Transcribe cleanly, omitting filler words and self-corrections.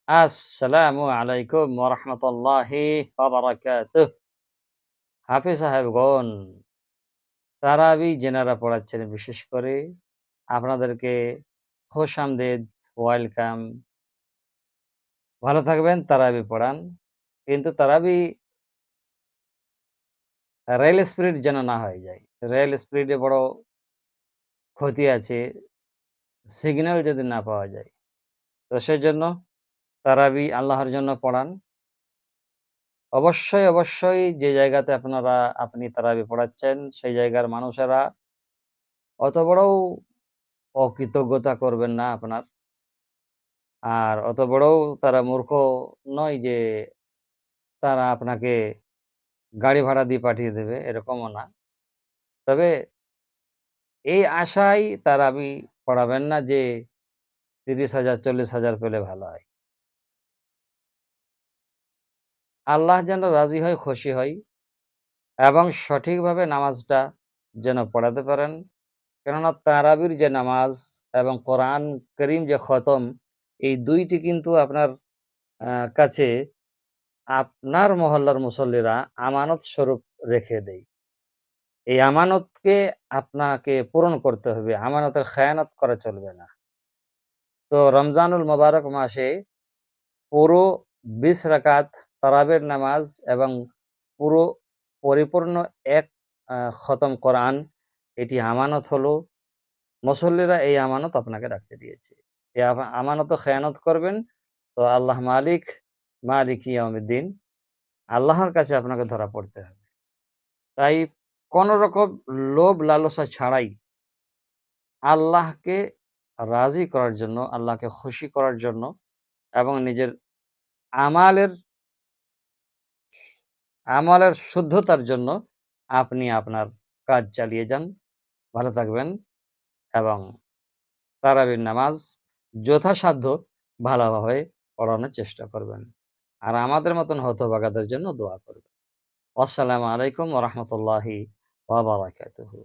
আসসালামু আলাইকুম ওয়া রাহমাতুল্লাহি ওয়া বারাকাতুহু। হাফেজ সাহেবগণ, তারাবি যেনারা পড়াচ্ছেন বিশেষ করে আপনাদেরকে খোশামদেদ, ওয়েলকাম। ভালো থাকবেন, তারাবি পড়ান। কিন্তু তারাবি রেল স্পিড যেন না হয়ে যায়। রেল স্পিডে বড় ক্ষতি আছে, সিগন্যাল যদি না পাওয়া যায়। তো সেজন্য তারাবি আল্লাহর জন্য পড়ান। অবশ্যই যে জায়গাতে আপনি তারাবি পড়াচ্ছেন সেই জায়গার মানুষেরা অত বড়ও অকৃতজ্ঞতা করবেন না আপনার। আর অত বড়ও তারা মূর্খ নয় যে তারা আপনাকে গাড়ি ভাড়া দিয়ে পাঠিয়ে দেবে, এরকমও না। তবে এই আশায় তারাবি পড়াবেন না যে ৩০,০০০ ৪০,০০০ পেলে ভালো হয়। আল্লাহ যেন রাজি হয়, খুশি হয় এবং সঠিকভাবে নামাজটা যেন পড়াতে পারেন। কেননা তারাবির যে নামাজ এবং কোরআন করিম যে খতম, এই ২ টি কিন্তু আপনার কাছে আপনার মহল্লার মুসল্লিরা আমানত স্বরূপ রেখে দেয়। এই আমানতকে আপনাকে পূরণ করতে হবে। আমানতের খেয়ানত করা চলবে না। তো রমজানুল মোবারক মাসে পুরো ২০ রাকাত তারাবির নামাজ এবং পুরো পরিপূর্ণ এক খতম কোরআন, এটি আমানত হলো। মুসল্লিরা এই আমানত আপনাকে রাখতে দিয়েছে। এই আমানত খেয়ানত করবেন তো আল্লাহ মালিক ইয়াউমিদ্দিন, আল্লাহর কাছে আপনাকে ধরা পড়তে হবে। তাই কোন রকম লোভ লালসা ছাড়াই আল্লাহকে রাজি করার জন্য, আল্লাহকে খুশি করার জন্য এবং নিজের আমালের আমলের শুদ্ধতার জন্য আপনি আপনার কাজ চালিয়ে যান। ভালো থাকবেন এবং তারাবির নামাজ যথাসাধ্য ভালোভাবে পড়ানোর চেষ্টা করবেন। আর আমাদের মতন হতভাগাদের জন্য দোয়া করবেন। আসসালামু আলাইকুম ওয়া রাহমাতুল্লাহি ওয়া বারাকাতুহু।